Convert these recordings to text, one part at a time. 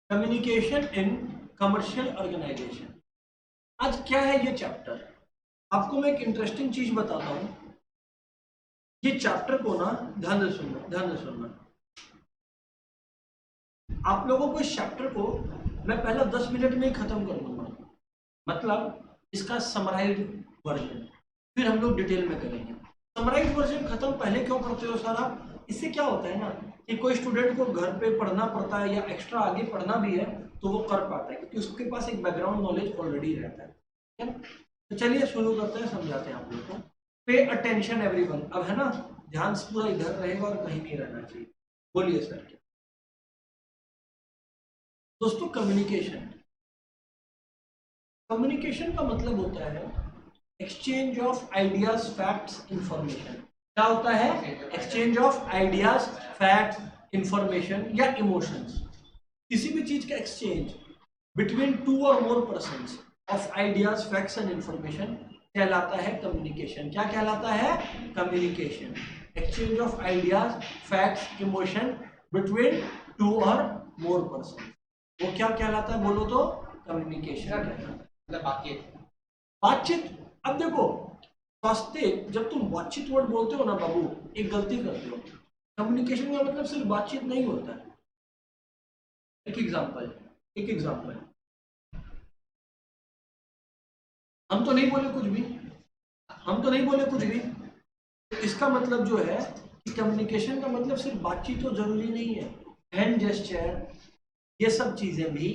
Communication in commercial organisation. आज क्या है ये चैप्टर? आपको मैं एक इंटरेस्टिंग चीज बताता हूं। ये चैप्टर को ना ध्यान से सुनना, ध्यान से सुनना। आप लोगों को इस चैप्टर को मैं पहला 10 मिनट में ही खत्म कर दूंगा, मतलब इसका समराइज्ड वर्जन, फिर हम लोग डिटेल में करेंगे। समराइज्ड वर्जन खत्म पहले क्यों करते हो सर आप? इससे क्या होता है ना कि कोई स्टूडेंट को घर पे पढ़ना पड़ता है या एक्स्ट्रा आगे पढ़ना भी है तो वो कर पाता है, क्योंकि उसके पास एक बैकग्राउंड नॉलेज ऑलरेडी रहता है। तो चलिए शुरू करते हैं, समझाते हैं आप लोग को। Pay attention everyone. अब है ना, ध्यान पूरा इधर रहेगा और कहीं नहीं रहना चाहिए। बोलिए सर। दोस्तों, कम्युनिकेशन, कम्युनिकेशन का मतलब होता है exchange of ideas, facts, information. क्या होता है? Exchange of ideas, facts, information या इमोशंस। किसी भी चीज का exchange between two or more persons of ideas, facts and information कहलाता है कम्युनिकेशन। क्या कहलाता है? Communication. Exchange of ideas, facts, emotion between two or more person, वो क्या कहलाता है? बोलो तो। कम्युनिकेशन कहलाता है। बातचीत। बातचीत। अब देखो, स्वास्थ्य, जब तुम बातचीत वर्ड बोलते हो ना बाबू, एक गलती करते हो। कम्युनिकेशन का मतलब सिर्फ बातचीत नहीं होता है। एक एग्जांपल, एक एग्जांपल। हम तो नहीं बोले कुछ भी, हम तो नहीं बोले कुछ भी। इसका मतलब जो है कि कम्युनिकेशन का मतलब सिर्फ बातचीत तो जरूरी नहीं है। हैंड जेस्चर, ये सब चीजें भी,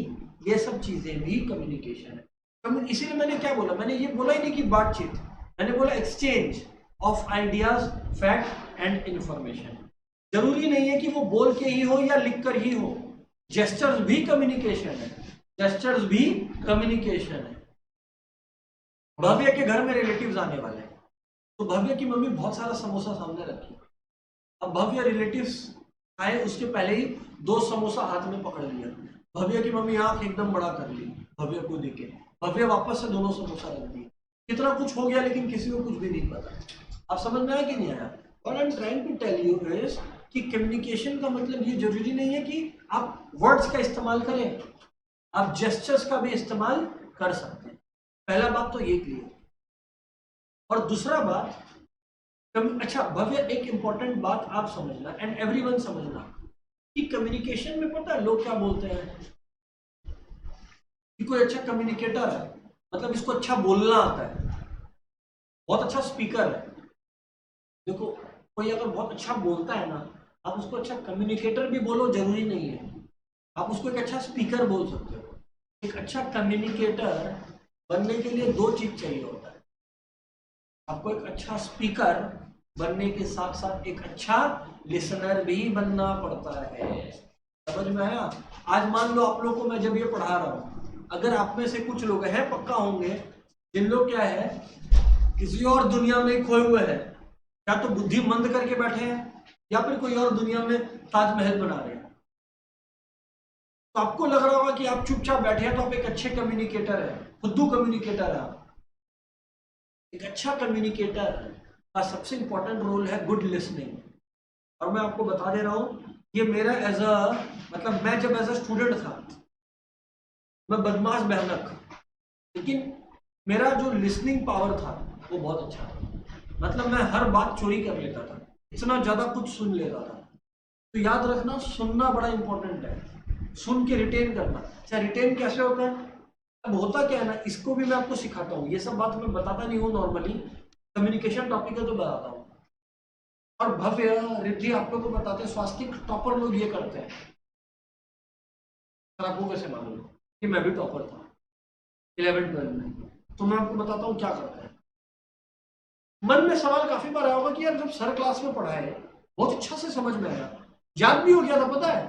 ये सब चीजें भी कम्युनिकेशन है। इसीलिए मैंने क्या बोला? मैंने ये बोला ही नहीं कि बातचीत, मैंने बोला exchange of ideas, fact and information. जरूरी नहीं है कि वो बोल के ही हो या लिख कर ही हो। जेस्चर्स भी कम्युनिकेशन है, जेस्चर्स भी कम्युनिकेशन है। भव्य के घर में रिलेटिव्स आने वाले हैं, तो भव्य की मम्मी बहुत सारा समोसा सामने रखी। अब भव्य रिलेटिव्स आए, उसके पहले ही 2 समोसा हाथ में पकड़ लिया। भव्य की मम्मी आंख एकदम बड़ा कर ली भव्य को देखे, भव्य वापस से दोनों समोसा रख दिए। कितना कुछ हो गया लेकिन किसी को कुछ भी नहीं पता। अब समझ में आया कि नहीं आया? और I am trying to tell you is कि कम्युनिकेशन का मतलब ये जरूरी नहीं है कि आप वर्ड्स का इस्तेमाल करें, आप जेस्चर्स का भी इस्तेमाल कर सकते हैं। पहला बात तो ये क्लियर। और दूसरा बात, अच्छा भव्य, एक इंपॉर्टेंट बात आप समझना एंड एवरीवन समझना कि कम्युनिकेशन में पता है लोग क्या बोलते हैं कि कोई अच्छा कम्युनिकेटर है, मतलब इसको अच्छा बोलना आता है, बहुत अच्छा स्पीकर है। देखो, कोई अगर बहुत अच्छा बोलता है ना, आप उसको अच्छा कम्युनिकेटर भी बोलो, जरूरी नहीं है। आप उसको एक अच्छा स्पीकर बोल सकते हो। एक अच्छा कम्युनिकेटर बनने के लिए 2 चीज चाहिए होता है। आपको एक अच्छा स्पीकर बनने के साथ साथ एक अच्छा लिसनर भी बनना पड़ता है। समझ में आया? आज मान लो आप लोग को मैं जब ये पढ़ा रहा हूं, अगर आप में से कुछ लोग हैं, पक्का होंगे, जिन लोग क्या है किसी और दुनिया में खोए हुए हैं, या तो बुद्धि मंद करके बैठे हैं या फिर कोई और दुनिया में ताजमहल बना रहे हैं। तो आपको लग रहा होगा कि आप चुपचाप बैठे हैं तो आप एक अच्छे कम्युनिकेटर है, खुद्दू कम्युनिकेटर है आप। एक अच्छा कम्युनिकेटर का सबसे इंपॉर्टेंट रोल है गुड लिसनिंग। और मैं आपको बता दे रहा हूं, ये मेरा एज अ, मतलब मैं जब एज अ स्टूडेंट था, मैं बदमाश भयानक, लेकिन मेरा जो लिसनिंग पावर था वो बहुत अच्छा था। मतलब मैं हर बात चोरी कर लेता था, इतना ज्यादा कुछ सुन लेता था। तो याद रखना, सुनना बड़ा इंपॉर्टेंट है, सुन के रिटेन करना। अच्छा, रिटेन कैसे होता है? अब होता क्या है ना, इसको भी मैं आपको सिखाता हूँ। ये सब बात मैं बताता नहीं हूँ नॉर्मली, कम्युनिकेशन टॉपिक है तो बताता हूँ। और भव्य, रिद्धि आप लोग को बताते हैं, स्वास्थ्य टॉपर लोग ये करते हैं। सर आपको कैसे मालूम कि मैं भी टॉपर था 11th-12 में? तो मैं आपको बताता हूँ क्या करते हैं। मन में सवाल काफी बार आया होगा कि यार जब सर क्लास में पढ़ाए बहुत अच्छा से समझ में आया, याद भी हो गया था, पता है,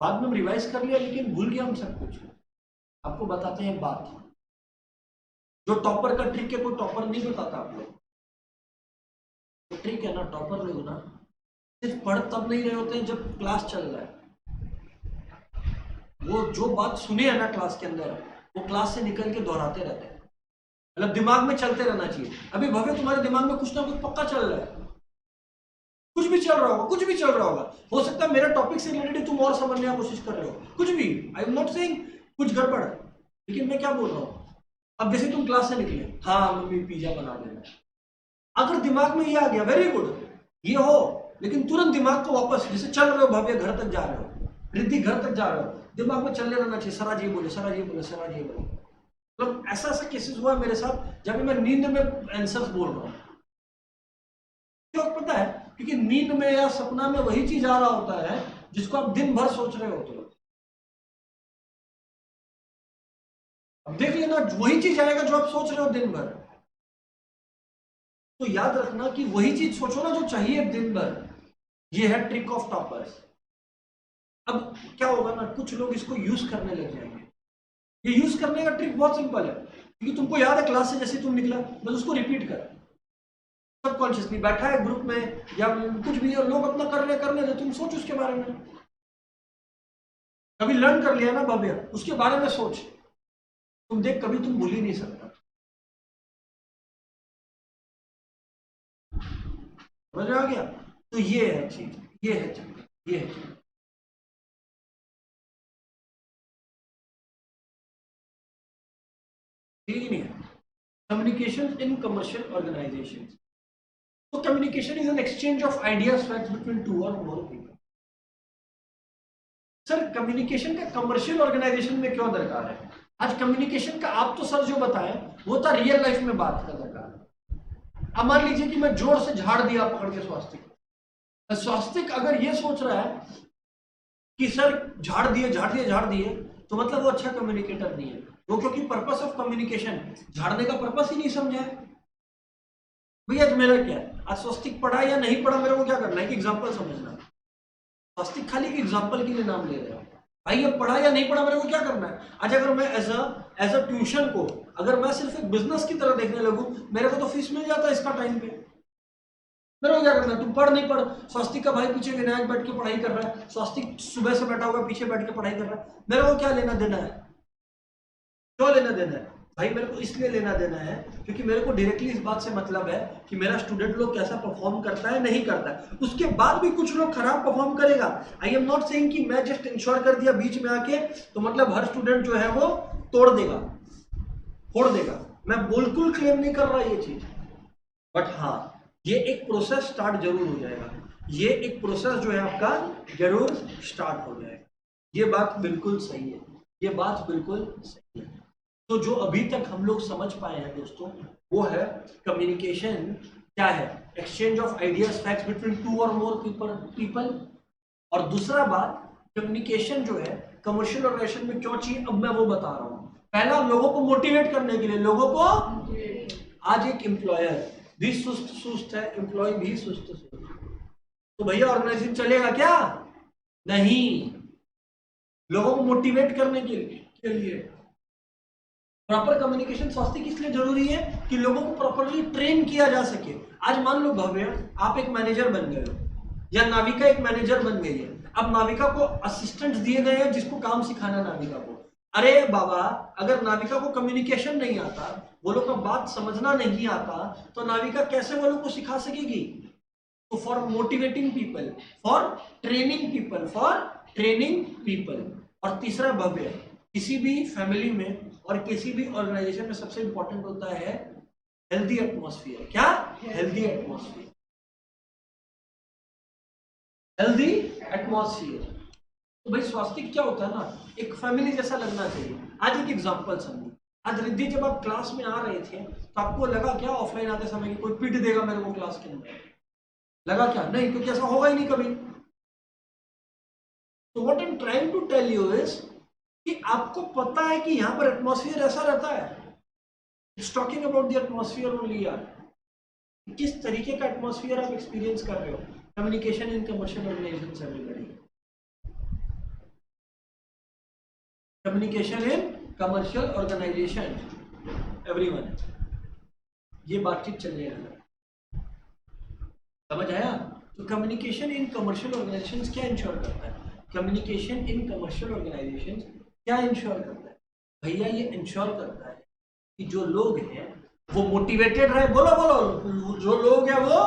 बाद में रिवाइज कर लिया लेकिन भूल गया हम सब कुछ। आपको बताते हैं बात, जो टॉपर का ट्रिक है कोई टॉपर नहीं बताता आप लोग। तो ट्रिक है ना, टॉपर लोग ना सिर्फ पढ़ तब नहीं रहे होते हैं जब क्लास चल रहा है। वो जो बात सुनी है ना क्लास के अंदर, वो क्लास से निकल के दोहराते रहते हैं। मतलब दिमाग में चलते रहना चाहिए। अभी भव्य तुम्हारे दिमाग में कुछ ना कुछ पक्का चल रहा है, कुछ भी चल रहा होगा, कुछ भी चल रहा होगा। हो सकता है मेरे टॉपिक से रिलेटेड तुम और समझने की कोशिश कर रहे हो, कुछ भी। आई एम नॉट सेइंग कुछ गड़बड़, लेकिन मैं क्या बोल रहा हूँ, अब जैसे तुम क्लास से निकले, हाँ मम्मी पिज्जा बना देना, अगर दिमाग में ये आ गया वेरी गुड, ये हो, लेकिन तुरंत दिमाग को वापस, जैसे चल रहे हो भव्य घर तक जा रहे हो, रिद्धि घर तक जा रहे हो, दिमाग में चलने रहना चाहिए, सराज ये बोले, सराज ये बोले, सराज ये बोले। मतलब ऐसा ऐसा केसेस हुआ मेरे साथ जब मैं नींद में आंसर्स बोल रहा हूँ। क्यों पता है? क्योंकि नींद में या सपना में वही चीज आ रहा होता है जिसको आप दिन भर सोच रहे होते हो। अब देख लेना, वही चीज आएगा जो आप सोच रहे हो दिन भर। तो याद रखना कि वही चीज सोचो ना जो चाहिए दिन भर। ये है ट्रिक ऑफ टॉपर्स। अब क्या होगा ना, कुछ लोग इसको यूज करने लग जाएंगे। ये यूज करने का ट्रिक बहुत सिंपल है, क्योंकि तुमको याद है क्लास से जैसे तुम निकला, बस उसको रिपीट कर। सबकॉन्शियसली बैठा है ग्रुप में या कुछ भी, और लोग अपना कर रहे तुम सोच उसके बारे में। कभी लर्न कर लिया ना भव्य, उसके बारे में सोच, तुम देख कभी तुम भूल ही नहीं सकता। समझ में आ गया? तो ये है चीज, ये है चीज, ये है चीज। ठीक नहीं है? Communication in commercial organization. तो communication is an exchange of ideas facts between two or more people. Sir communication का कमर्शियल ऑर्गेनाइजेशन में क्यों दरकार है? आज कम्युनिकेशन का आप तो सर जो बताएं वो था रियल लाइफ में बात का दरकार है। अब मान लीजिए कि मैं जोर से झाड़ दिया पकड़ के स्वास्तिक, स्वास्तिक अगर ये सोच रहा है कि सर झाड़ दिए, तो मतलब वो अच्छा कम्युनिकेटर नहीं है वो, क्योंकि पर्पस ऑफ कम्युनिकेशन झाड़ने का पर्पस ही नहीं समझा है। भैया आज मेरा क्या है, आज स्वस्तिक पढ़ा या नहीं पढ़ा, मेरे को क्या करना है कि एग्जाम्पल समझना। स्वस्तिक खाली एग्जाम्पल के लिए नाम ले रहे हो भाई, अब पढ़ा या नहीं पढ़ा मेरे को क्या करना है। आज अगर मैं एज अ ट्यूशन को अगर मैं सिर्फ एक बिजनेस की तरह देखने लगूं, मेरे को तो फीस मिल जाता है इसका टाइम पे, मेरे को क्या करना है। तुम पढ़ नहीं पढ़, स्वास्तिक का भाई पीछे विनायक बैठ के पढ़ाई कर रहा है, स्वास्तिक सुबह से बैठा हुआ पीछे बैठ के पढ़ाई कर रहा है, मेरे को क्या लेना देना है, क्यों लेना देना है भाई? मेरे को इसलिए लेना देना है क्योंकि मेरे को डायरेक्टली इस बात से मतलब है कि मेरा स्टूडेंट लोग कैसा परफॉर्म करता है, नहीं करता है। उसके बाद भी कुछ लोग खराब परफॉर्म करेगा। आई एम नॉट सेइंग कि मैं जस्ट इंश्योर कर दिया बीच में आके तो मतलब हर स्टूडेंट जो है वो तोड़ देगा, फोड़ देगा। मैं बिल्कुल क्लेम नहीं कर रहा ये चीज, बट हाँ ये एक प्रोसेस स्टार्ट जरूर हो जाएगा, ये एक प्रोसेस जो है आपका जरूर स्टार्ट हो जाएगा। ये बात बिल्कुल सही है, ये बात बिल्कुल सही है। तो जो अभी तक हम लोग समझ पाए हैं दोस्तों, वो है कम्युनिकेशन क्या है, exchange of ideas facts between two or more people. और दूसरा बात, कम्युनिकेशन जो है कमर्शियल ऑर्गेनाइजेशन में क्यों चाहिए, अब मैं वो बता रहा हूं। पहला, लोगों को मोटिवेट करने के लिए, लोगों को, आज एक एम्प्लॉयर भी सुस्त है, एम्प्लॉय भी सुस्त, तो भैया ऑर्गेनाइजेशन चलेगा क्या? नहीं। लोगों को मोटिवेट करने के लिए प्रॉपर कम्युनिकेशन स्वास्थ्य किस लिए जरूरी है कि लोगों को प्रॉपरली ट्रेन किया जा सके। आज मान लो भव्य आप एक मैनेजर बन गए हो या नाविका एक मैनेजर बन गई है, अब नाविका को असिस्टेंट दिए गए हैं जिसको काम सिखाना नाविका को। अरे बाबा, अगर नाविका को कम्युनिकेशन नहीं आता, वो लोग का बात समझना नहीं आता, तो नाविका कैसे वो लोग को सिखा सकेगी? तो for motivating people, for training people. और तीसरा भव्य, किसी भी फैमिली में और किसी भी ऑर्गेनाइजेशन में सबसे इंपॉर्टेंट होता है हेल्दी एटमॉस्फेयर। क्या? Healthy atmosphere, healthy atmosphere. तो भाई स्वास्थ्य क्या होता है ना, एक फैमिली जैसा लगना चाहिए। आज एक एग्जांपल समझो, आज रिद्धि जब आप क्लास में आ रहे थे तो आपको लगा क्या ऑफलाइन आते समय कोई पीट देगा मेरे को क्लास के अंदर? लगा क्या? नहीं, क्योंकि ऐसा होगा ही नहीं कभी। तो what I am trying to tell you is कि आपको पता है कि यहां पर एटमॉस्फेयर ऐसा रहता है। It's talking about the atmosphere only यार। किस तरीके का एटमॉस्फेयर आप एक्सपीरियंस कर रहे हो? Communication in commercial organisation, everybody, communication in commercial organisation, everyone. ये बातचीत चलने लगा, समझ आया? तो कम्युनिकेशन इन कमर्शियल ऑर्गेनाइजेशंस क्या इंश्योर करता है? कम्युनिकेशन इन कमर्शियल ऑर्गेनाइजेशंस क्या इंश्योर करता है? भैया ये इंश्योर करता है कि जो लोग हैं वो मोटिवेटेड रहे, बोलो बोलो, जो लोग हैं वो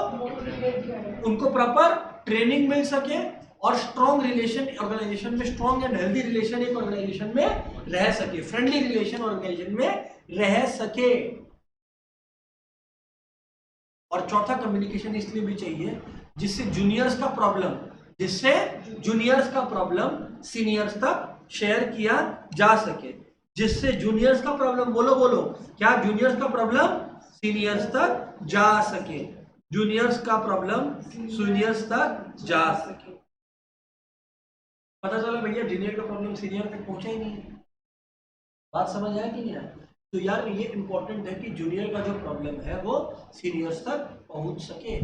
उनको प्रॉपर ट्रेनिंग मिल सके और स्ट्रॉन्ग रिलेशन ऑर्गेनाइजेशन में, स्ट्रॉन्ग एंड हेल्दी रिलेशन एक ऑर्गेनाइजेशन में रह सके, फ्रेंडली रिलेशन ऑर्गेनाइजेशन में रह सके। और चौथा, कम्युनिकेशन इसलिए भी चाहिए जिससे जूनियर्स का प्रॉब्लम सीनियर्स तक शेयर किया जा सके, जिससे जूनियर्स का प्रॉब्लम, बोलो बोलो, क्या जूनियर्स का प्रॉब्लम सीनियर्स तक जा सके, जूनियर्स का प्रॉब्लम सीनियर्स तक जा सके। पता चला भैया जूनियर का प्रॉब्लम सीनियर तक पहुंचा ही नहीं। बात समझ आया कि नहीं आया? तो यार ये इंपॉर्टेंट है कि जूनियर का जो प्रॉब्लम है वो सीनियर्स तक पहुंच सके।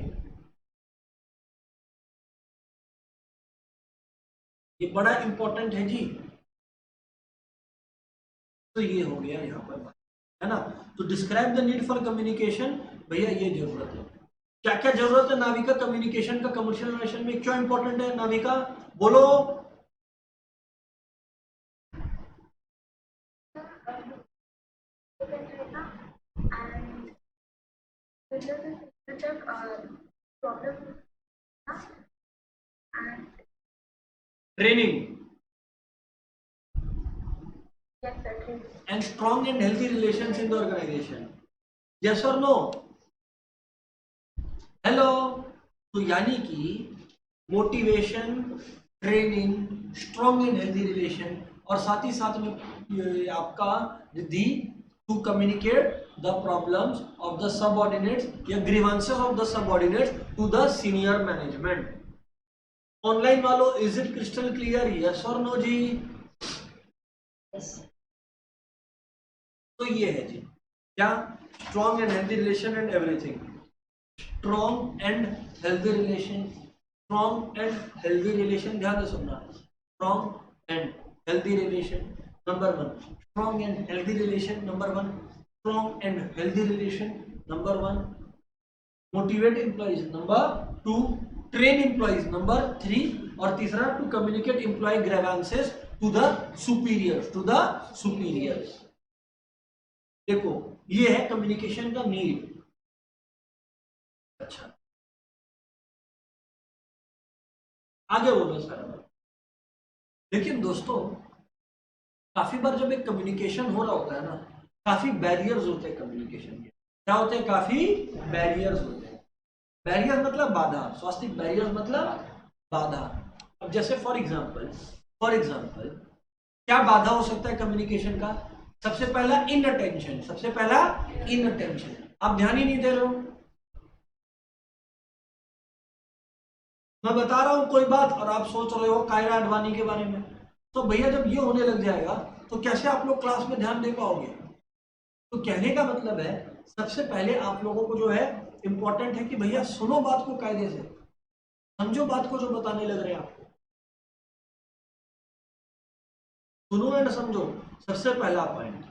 ये बड़ा इंपॉर्टेंट है जी। तो ये हो गया यहाँ पर, है ना। तो describe the need for communication, भैया ये जरूरत है। क्या क्या जरूरत है नाविका कम्युनिकेशन का कमर्शियल ऑर्गेनाइजेशन में? क्यों इंपॉर्टेंट है नाविका, बोलो। Training and strong and healthy relations in the organization. Yes or no? Hello. तो यानी कि motivation, training, strong and healthy relation, और साथ ही साथ में आपका ready to communicate the problems of the subordinates या grievances of the subordinates to the senior management. Online वालों, is it crystal clear? Yes or no जी? तो ये है जी क्या, strong and healthy relation and everything. Strong and healthy relation, strong and healthy relation, ध्यान से सुनना। Strong and healthy relation number 1, strong and healthy relation number 1, strong and healthy relation number 1, motivate employees number 2, train employees number 3, और तीसरा to communicate employee grievances to the superiors. देखो ये है communication का need. अच्छा आगे बोलो सर। लेकिन दोस्तों काफी बार जब एक कम्युनिकेशन हो रहा होता है ना, काफी बैरियर्स होते हैं कम्युनिकेशन के। क्या होते हैं? काफी बैरियर्स होते हैं। बैरियर मतलब बाधा, स्वास्थ्य बैरियर मतलब बाधा। अब जैसे फॉर एग्जांपल क्या बाधा हो सकता है कम्युनिकेशन का? सबसे पहला इनअटेंशन, आप ध्यान ही नहीं दे रहे हो। मैं बता रहा हूं कोई बात और आप सोच रहे हो कायरा अडवाणी के बारे में। तो भैया जब ये होने लग जाएगा तो कैसे आप लोग क्लास में ध्यान दे पाओगे? तो कहने का मतलब है सबसे पहले आप लोगों को जो है इंपॉर्टेंट है कि भैया सुनो बात को कायदे से, समझो बात को जो बताने लग रहे हैं आपको, सुनो एंड समझो। सबसे पहला पॉइंट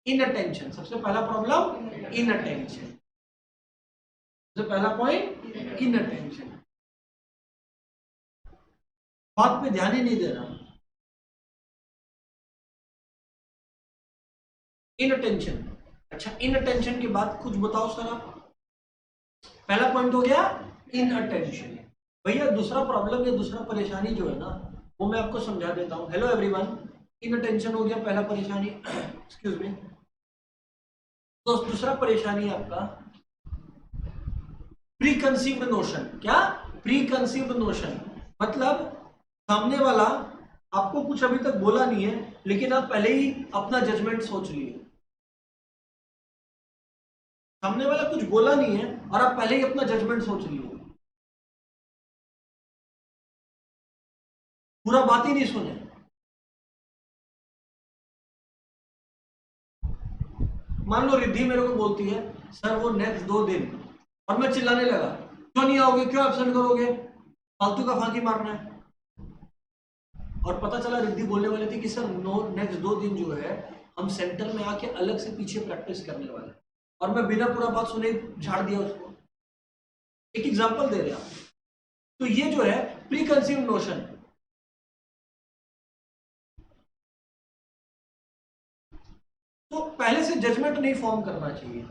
इनअटेंशन, सबसे पहला प्रॉब्लम इनअटेंशन, सबसे पहला पॉइंट इनअटेंशन, बात पे ध्यान ही नहीं दे रहा। इनअटेंशन। अच्छा इनअटेंशन के बाद कुछ बताओ सर आप। पहला पॉइंट हो गया इनअटेंशन। भैया दूसरा प्रॉब्लम या दूसरा परेशानी जो है ना वो मैं आपको समझा देता हूं। हेलो एवरीवन, इनअटेंशन हो गया पहला परेशानी। एक्सक्यूज मी दोस्त, दूसरा परेशानी आपका प्री कंसीव्ड नोशन। क्या? प्री कंसीव्ड नोशन मतलब सामने वाला आपको कुछ अभी तक बोला नहीं है लेकिन आप पहले ही अपना जजमेंट सोच लिए। सामने वाला कुछ बोला नहीं है और आप पहले ही अपना जजमेंट सोच लिए, पूरा बात ही नहीं सुने। मान लो रिद्धि मेरे को बोलती है सर वो नेक्स्ट 2 दिन, और मैं चिल्लाने लगा क्यों नहीं आओगे, क्यों एब्सेंट करोगे, फालतू का फांकी मारना है। और पता चला रिद्धि बोलने वाली थी कि सर नेक्स्ट 2 दिन जो है हम सेंटर में आके अलग से पीछे प्रैक्टिस करने वाले, और मैं बिना पूरा बात सुने झाड़ दिया उसको। एक एग्जांपल दे रहे हैं। तो ये जो है प्री कंसीव नोशन, तो पहले से जजमेंट नहीं फॉर्म करना चाहिए।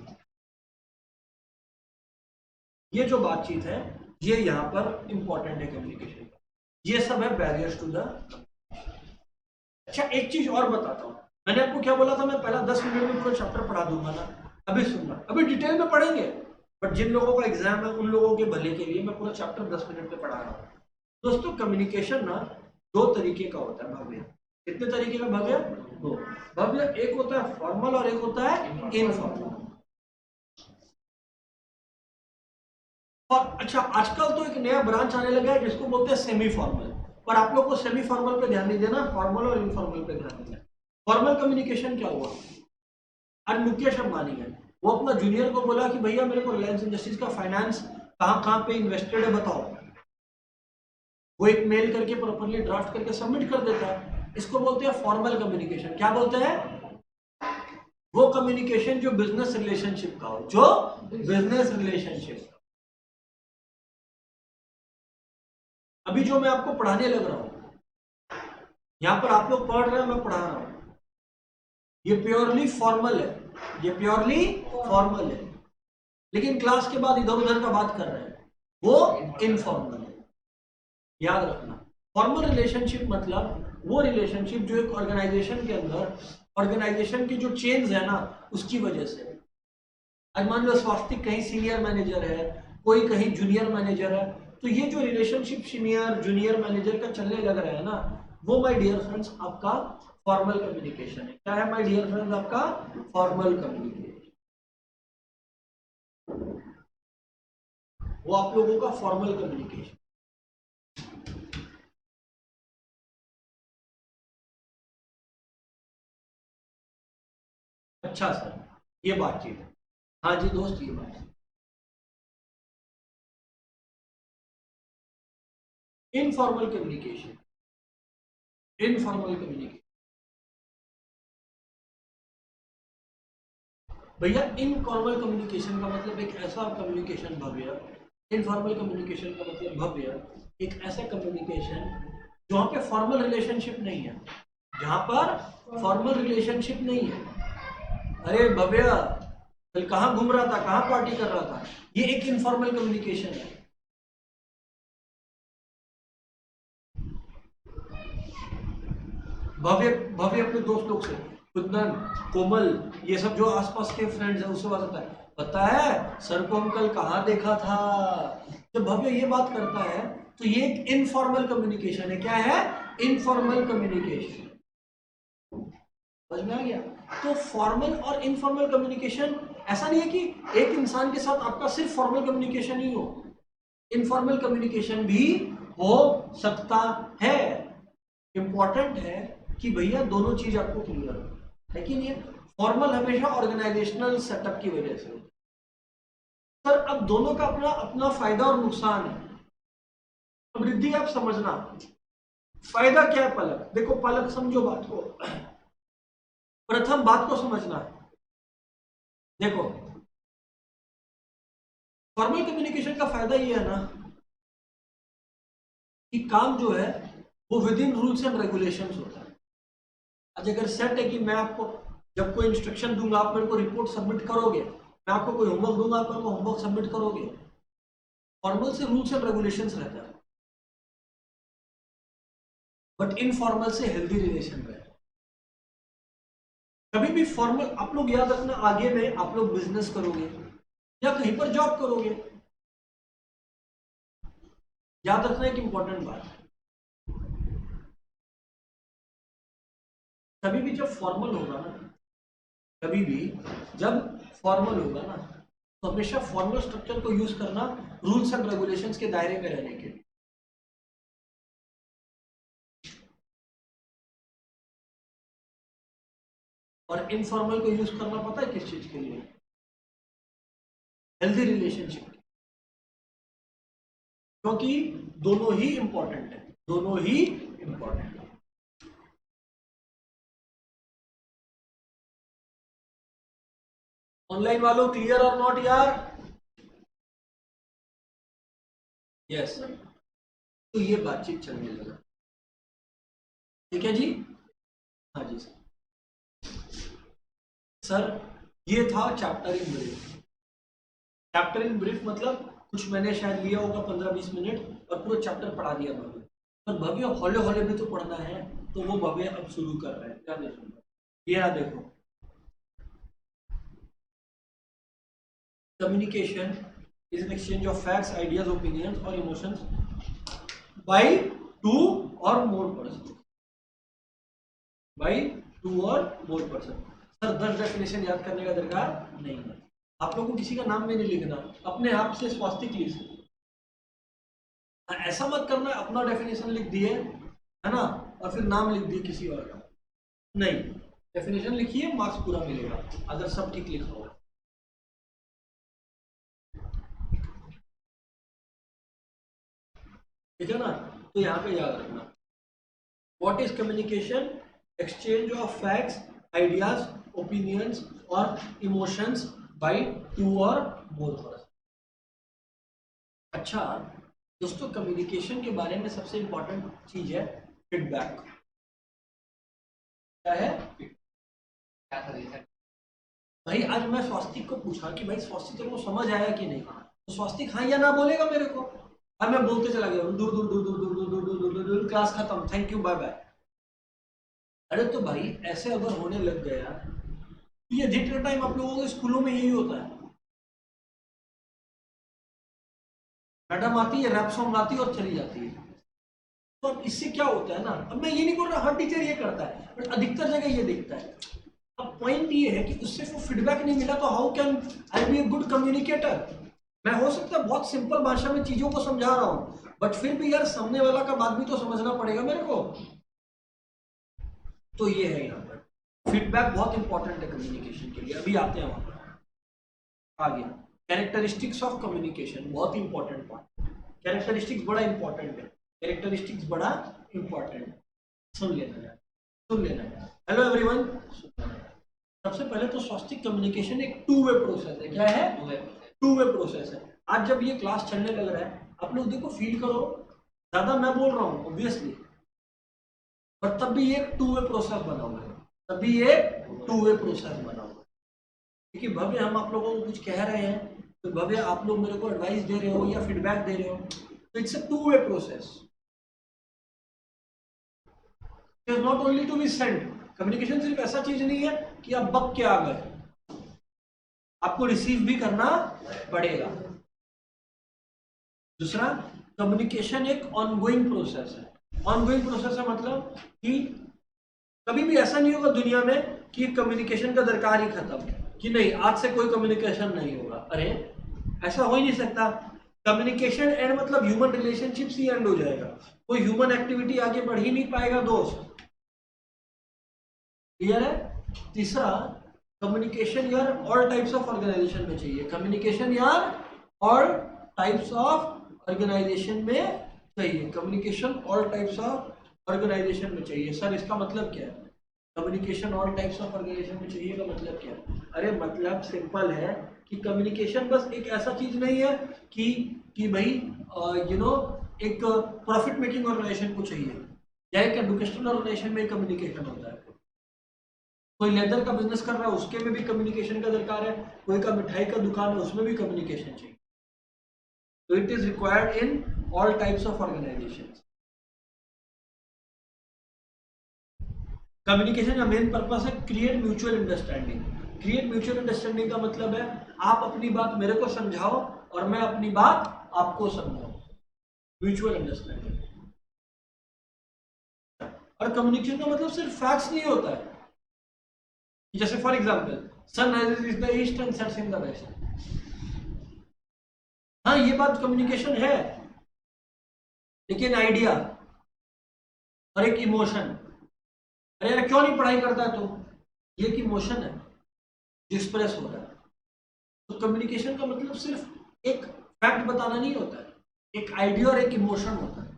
ये जो बातचीत है ये यहाँ पर इंपॉर्टेंट है कम्युनिकेशन। ये सब है बैरियर्स टू द। अच्छा एक चीज और बताता हूँ, मैंने आपको क्या बोला था, मैं पहला 10 मिनट में पूरा चैप्टर पढ़ा दूंगा ना। अभी सुनना, अभी डिटेल में पढ़ेंगे, बट जिन लोगों का एग्जाम है उन लोगों के भले के लिए मैं पूरा चैप्टर 10 मिनट में पढ़ा रहा हूँ। दोस्तों कम्युनिकेशन ना दो तरीके का होता है भव्य। कितने तरीके का भव्य? दो। भव्य एक होता है फॉर्मल और एक होता है इनफॉर्मल। और अच्छा आजकल तो एक नया ब्रांच आने लगा है जिसको बोलते हैं सेमी फॉर्मल। पर आप लोग को सेमी फॉर्मल पे ध्यान नहीं देना, फॉर्मल और इनफॉर्मल पे ध्यान देना। फॉर्मल कम्युनिकेशन क्या हुआ? आज मुकेश अंबानी है, वो अपना जूनियर को बोला कि भैया मेरे को रिलायंस इंडस्ट्रीज का फाइनेंस कहाँ कहाँ पे इन्वेस्टेड है बताओ। वो एक मेल करके प्रॉपरली ड्राफ्ट करके सबमिट कर देता है। इसको बोलते हैं फॉर्मल कम्युनिकेशन। क्या बोलते हैं? वो कम्युनिकेशन जो बिजनेस रिलेशनशिप का हो, जो बिजनेस रिलेशनशिप। अभी जो मैं आपको पढ़ाने लग रहा हूं, यहां पर आप लोग पढ़ रहे हैं, मैं पढ़ा रहा हूं, ये प्योरली फॉर्मल है, ये प्योरली फॉर्मल है। लेकिन क्लास के बाद इधर उधर का बात कर रहे हैं, वो इनफॉर्मल है। याद रखना, फॉर्मल रिलेशनशिप मतलब वो रिलेशनशिप जो एक ऑर्गेनाइजेशन के अंदर, ऑर्गेनाइजेशन की जो चेन्स है ना उसकी वजह से। आज मान लो स्वास्तिक कहीं सीनियर मैनेजर है, कोई कहीं जूनियर मैनेजर है, तो ये जो रिलेशनशिप सीनियर जूनियर मैनेजर का चलने लग रहा है ना, वो माय डियर फ्रेंड्स आपका फॉर्मल कम्युनिकेशन है। क्या है माय डियर फ्रेंड्स? आपका फॉर्मल कम्युनिकेशन। वो आप लोगों का फॉर्मल कम्युनिकेशन। अच्छा सर, ये बातचीत है। हाँ जी दोस्त, ये बात इनफॉर्मल कम्युनिकेशन। इनफॉर्मल कम्युनिकेशन भैया, इनफॉर्मल कम्युनिकेशन का मतलब एक ऐसा कम्युनिकेशन भव्य, इनफॉर्मल कम्युनिकेशन का मतलब भव्य एक ऐसा कम्युनिकेशन जहाँ पे फॉर्मल रिलेशनशिप नहीं है, जहाँ पर फॉर्मल रिलेशनशिप नहीं है। अरे भव्य कल कहाँ घूम रहा था, कहाँ पार्टी कर रहा था, ये एक इनफॉर्मल कम्युनिकेशन है। भव्य भव्य अपने दोस्त लोग से, कुंदन, कोमल, ये सब जो आसपास के फ्रेंड्स हैं उससे बात करता है, पता है सर को हम कल कहाँ देखा था। जब भव्य ये बात करता है तो ये एक इनफॉर्मल कम्युनिकेशन है। क्या है? Informal communication. समझ में आ गया? तो फॉर्मल और इनफॉर्मल कम्युनिकेशन ऐसा नहीं है कि एक इंसान के साथ आपका सिर्फ फॉर्मल कम्युनिकेशन ही हो, इनफॉर्मल कम्युनिकेशन भी हो सकता है। इंपॉर्टेंट है कि भैया दोनों चीज आपको क्लियर हो, है कि नहीं? फॉर्मल हमेशा ऑर्गेनाइजेशनल सेटअप की वजह से। सर अब दोनों का अपना अपना फायदा और नुकसान है। अब रिद्धि आप समझना, फायदा क्या है पलक? देखो पलक समझो बात को, प्रथम बात को समझना है। देखो फॉर्मल कम्युनिकेशन का फायदा ये है ना कि काम जो है वो with in rules and regulations होता है। आज अगर सेट है कि मैं आपको जब कोई इंस्ट्रक्शन दूंगा आप मेरे को रिपोर्ट सबमिट करोगे, मैं आपको कोई होमवर्क दूंगा आप मेरे को होमवर्क सबमिट करोगे, फॉर्मल से रूल्स एंड रेगुलेशंस रहता है, बट इनफॉर्मल से हेल्दी रिलेशन रहता है। कभी भी फॉर्मल आप लोग याद रखना, आगे में आप लोग बिजनेस करोगे या कहीं पर जॉब करोगे, याद रखना एक इंपॉर्टेंट बात, कभी भी जब फॉर्मल होगा ना, कभी भी जब फॉर्मल होगा ना, तो हमेशा फॉर्मल स्ट्रक्चर को यूज करना रूल्स एंड रेगुलेशंस के दायरे में रहने के लिए। और इनफॉर्मल को यूज करना पता है किस चीज के लिए? Healthy relationship. क्योंकि दोनों ही इंपॉर्टेंट है, दोनों ही इंपॉर्टेंट है। ऑनलाइन वालों क्लियर और नॉट यार? यस। तो ये बातचीत चलने लगा, ठीक है जी? हाँ जी सर। सर ये था chapter in brief. Chapter in brief मतलब कुछ मैंने शायद लिया होगा 15-20 मिनट और पूरा चैप्टर पढ़ा दिया भव्य। पर भव्य हौले हौले भी तो पढ़ना है, तो वो भव्य अब शुरू कर रहे हैं। क्या देखो, ये देखो, communication is an exchange of facts, ideas, opinions और इमोशंस बाय 2 और मोर पर्सन। बाय 2 और मोर पर्सन। सर 10 डेफिनेशन याद करने का दरकार नहीं है। आप लोगों को किसी का नाम में नहीं लिखना, अपने आप से स्वास्तिक लिख सकते। ऐसा मत करना अपना डेफिनेशन लिख दिए है ना और फिर नाम लिख दिए किसी और का। नहीं, डेफिनेशन लिखिए, मार्क्स पूरा मिलेगा अगर सब ठीक लिखा होगा। ठीक है ना? तो यहाँ पे याद रखना, what is communication? Exchange of facts, ideas, opinions और इमोशंस बाय 2 और मोर पर्सन। अच्छा दोस्तों, कम्युनिकेशन के बारे में सबसे इंपॉर्टेंट चीज है फीडबैक। क्या है? भाई आज मैं स्वास्तिक को पूछा कि भाई स्वास्तिक तेरे को समझ आया कि नहीं, तो स्वास्तिक हाँ या ना बोलेगा मेरे को। अब मैं बोलते चला गया दूर दूर दूर दूर दूर दूर दूर दूर दूर दूर, क्लास खत्म, थैंक यू बाय बाय। अरे तो भाई ऐसे अगर होने लग गया तो ये अधिकतर टाइम आप लोगों के स्कूलों में यही होता है। मैडम आती है, रैप सॉन्ग गाती है और चली जाती है। तो अब इससे क्या होता है ना, अब मैं ये नहीं बोल रहा हर टीचर ये करता है, बट अधिकतर जगह ये दिखता है। अब पॉइंट ये है कि उससे वो फीडबैक नहीं मिला तो how can I be a good communicator? मैं हो सकता है बहुत सिंपल भाषा में चीजों को समझा रहा हूं, बट फिर भी यार सामने वाला का बात भी तो समझना पड़ेगा मेरे को। तो ये है यहाँ पर फीडबैक बहुत इंपॉर्टेंट है कम्युनिकेशन के लिए। अभी आते हैं वहां पर आगे। कैरेक्टरिस्टिक्स ऑफ कम्युनिकेशन बहुत इंपॉर्टेंट पार्ट। कैरेक्टरिस्टिक्स बड़ा इंपॉर्टेंट है, कैरेक्टरिस्टिक्स बड़ा इंपॉर्टेंट। सुन लेना है, सुन लेना है। हेलो एवरीवन, सबसे पहले तो स्वास्तिक कम्युनिकेशन एक 2 वे प्रोसेस है। क्या है? 2 वे प्रोसेस है। आज जब ये क्लास चलने लग रहा है आप लोग देखो, फील करो, ज्यादा मैं बोल रहा हूँ ऑब्वियसली, पर तब भी एक 2 वे प्रोसेस बना हुआ है, तभी ये 2 वे प्रोसेस बना हुआ है। क्योंकि भव्य हम आप लोगों को कुछ कह रहे हैं तो भव्य आप लोग मेरे को एडवाइस दे रहे हो या फीडबैक दे रहे हो, तो it's a 2 way process. It is not only to be send. Communication सिर्फ ऐसा चीज नहीं है कि आप बक के आ गए, आपको रिसीव भी करना पड़ेगा। दूसरा, कम्युनिकेशन एक ऑनगोइंग प्रोसेस है। ऑनगोइंग प्रोसेस है मतलब कि कभी भी ऐसा नहीं होगा दुनिया में कि कम्युनिकेशन का दरकार ही खत्म, कि नहीं आज से कोई कम्युनिकेशन नहीं होगा। अरे ऐसा हो ही नहीं सकता। कम्युनिकेशन एंड मतलब ह्यूमन रिलेशनशिप्स ही एंड हो जाएगा, कोई ह्यूमन एक्टिविटी आगे बढ़ ही नहीं पाएगा दोस्त। क्लियर है? तीसरा, कम्युनिकेशन यार ऑल टाइप्स ऑफ ऑर्गेनाइजेशन में चाहिए। कम्युनिकेशन यार ऑल टाइप्स ऑफ ऑर्गेनाइजेशन में चाहिए। Communication all types of organisation में चाहिए। सर इसका मतलब क्या है? Communication all types of organisation में चाहिए का मतलब क्या है? अरे मतलब सिंपल है कि कम्युनिकेशन बस एक ऐसा चीज नहीं है कि भाई एक प्रॉफिट मेकिंग ऑर्गेनाइजेशन को चाहिए या एक एजुकेशनल ऑर्गेनाइजेशन में कम्युनिकेशन होता है। कोई लेदर का बिजनेस कर रहा है उसके में भी कम्युनिकेशन का दरकार है, कोई का मिठाई का दुकान है उसमें भी कम्युनिकेशन चाहिए। तो it is required in all types of organisation. Communication का मेन पर्पस है create mutual understanding. Create mutual understanding का मतलब है आप अपनी बात मेरे को समझाओ और मैं अपनी बात आपको समझाऊं। Mutual understanding. और कम्युनिकेशन का मतलब सिर्फ फैक्ट्स नहीं होता है। जैसे for example sun rises in the east and sets in the west. हाँ ये बात कम्युनिकेशन है, लेकिन आइडिया और एक इमोशन। अरे यार क्यों नहीं पढ़ाई करता है तो ये एक इमोशन है जो एक्सप्रेस हो रहा है। तो कम्युनिकेशन का मतलब सिर्फ एक फैक्ट बताना नहीं होता है, एक आइडिया और एक इमोशन होता है।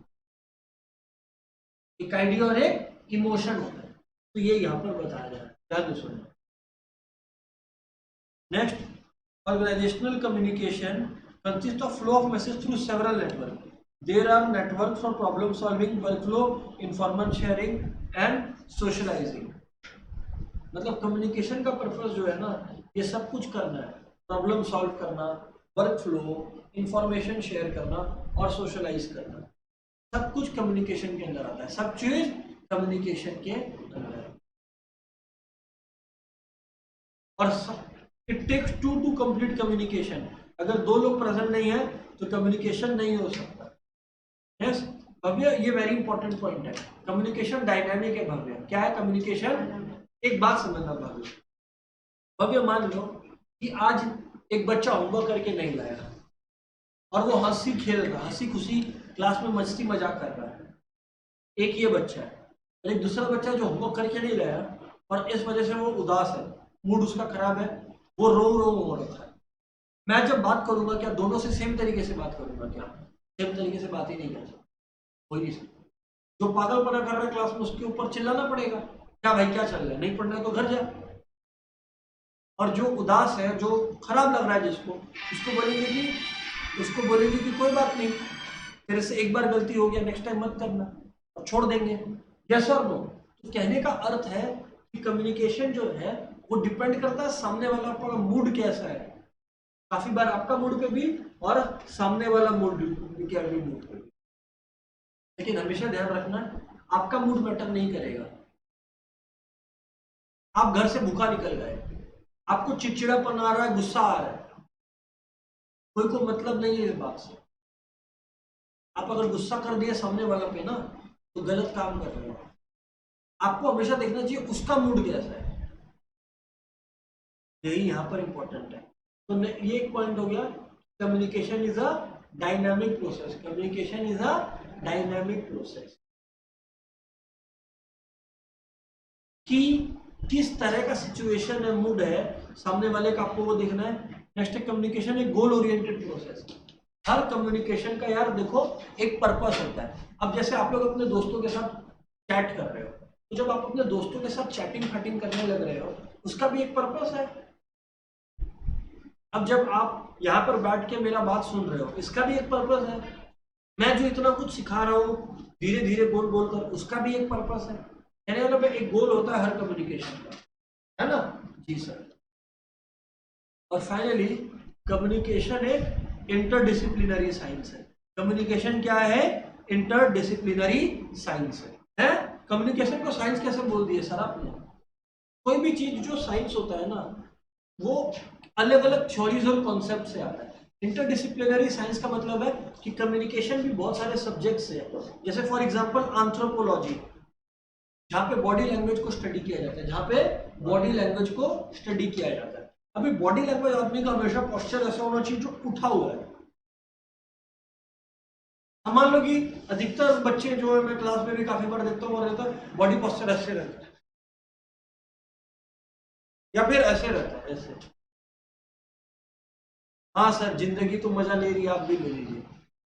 एक आइडिया और एक इमोशन होता है। तो ये यहां पर बताया जा रहा है। ध्यान से सुनना। Next, organizational communication consists of flow of message through several networks. There are networks for problem solving, workflow, information sharing and socializing. मतलब कम्युनिकेशन का पर्पस जो है ना, ये सब कुछ करना है, प्रॉब्लम सॉल्व करना, वर्क फ्लो, इंफॉर्मेशन शेयर करना और सोशलाइज करना, सब कुछ कम्युनिकेशन के अंदर आता है, सब चीज कम्युनिकेशन के अंदर है। और it takes to to complete communication, अगर दो लोग प्रेजेंट नहीं है तो कम्युनिकेशन नहीं हो सकता। यस भव्य, ये वेरी इंपॉर्टेंट पॉइंट है। कम्युनिकेशन डायनामिक है भव्य। क्या है कम्युनिकेशन? एक बात समझना भव्य, भव्य मान लो कि आज एक बच्चा होमवर्क करके नहीं लाया और वो हंसी खेल रहा, हंसी खुशी क्लास में मस्ती मजाक कर रहा है, एक ये बच्चा है। और एक दूसरा बच्चा जो होमवर्क करके नहीं लाया और इस वजह से वो उदास है, मूड उसका खराब है, वो रो रो हो रखा है। मैं जब बात करूंगा क्या दोनों से सेम तरीके से बात करूंगा? क्या सेम तरीके से बात ही नहीं कर सकता, हो ही नहीं सकता। जो पागलपना कर रहा है क्लास में उसके ऊपर चिल्लाना पड़ेगा, क्या भाई क्या चल रहा है, नहीं पढ़ना है तो घर जा। और जो उदास है, जो खराब लग रहा है जिसको, उसको बोलेंगे कि कोई बात नहीं, तेरे से एक बार गलती हो गया, नेक्स्ट टाइम मत करना, और छोड़ देंगे। Yes or no? तो कहने का अर्थ है कि कम्युनिकेशन जो है वो डिपेंड करता है सामने वाला का मूड कैसा है। काफी बार आपका मूड पे भी और सामने वाला मूड के मूड पे भी। लेकिन हमेशा ध्यान रखना, आपका मूड मैटर नहीं करेगा। आप घर से भूखा निकल गए, आपको चिड़चिड़ापन आ रहा है, गुस्सा आ रहा है, कोई को मतलब नहीं है इस बात से। आप अगर गुस्सा कर दिए सामने वाला पे ना, तो गलत काम कर रहे हो। आपको हमेशा देखना चाहिए उसका मूड कैसा है, यही यहाँ पर इंपॉर्टेंट है। तो ये एक पॉइंट हो गया, communication is a dynamic process. Communication is a dynamic process कि किस तरह का सिचुएशन है, मूड है सामने वाले का, आपको वो देखना है। नेक्स्ट कम्युनिकेशन एक गोल ओरिएंटेड प्रोसेस। हर कम्युनिकेशन का यार देखो एक पर्पस होता है। अब जैसे आप लोग अपने दोस्तों के साथ चैट कर रहे हो, तो जब आप अपने दोस्तों के साथ चैटिंग फैटिंग करने लग रहे हो, उसका भी एक पर्पस है। अब जब आप यहाँ पर बैठ के मेरा बात सुन रहे हो, इसका भी एक पर्पस है। मैं जो इतना कुछ सिखा रहा हूँ धीरे धीरे बोल बोल कर, उसका भी एक पर्पस है। कहने वाला एक गोल होता है हर कम्युनिकेशन का, है ना? जी सर। और फाइनली कम्युनिकेशन एक इंटरडिसिप्लिनरी साइंस है। कम्युनिकेशन क्या है? इंटरडिसिप्लिनरी साइंस है। कम्युनिकेशन को साइंस कैसे बोल दिए सर आपने? कोई भी चीज जो साइंस होता है ना, वो अलग अलग थ्योरीज और कॉन्सेप्ट से आता है। इंटरडिसिप्लिनरी साइंस का मतलब है कि कम्युनिकेशन भी बहुत सारे सब्जेक्ट्स है। जैसे फॉर एग्जांपल एंथ्रोपोलॉजी, जहाँ पे बॉडी लैंग्वेज को स्टडी किया जाता है, जहाँ पे बॉडी लैंग्वेज को स्टडी किया जाता है। अभी बॉडी लैंग्वेज आदमी का हमेशा पोस्चर ऐसा होना चाहिए जो उठा हुआ है। हम मान लो कि अधिकतर बच्चे जो है, मैं क्लास में भी काफी बार देखता हूँ, रहता है बॉडी पोस्चर ऐसे रहता है या फिर ऐसे रहता है, ऐसे। हाँ सर जिंदगी तो मजा ले रही है, आप भी ले लीजिए,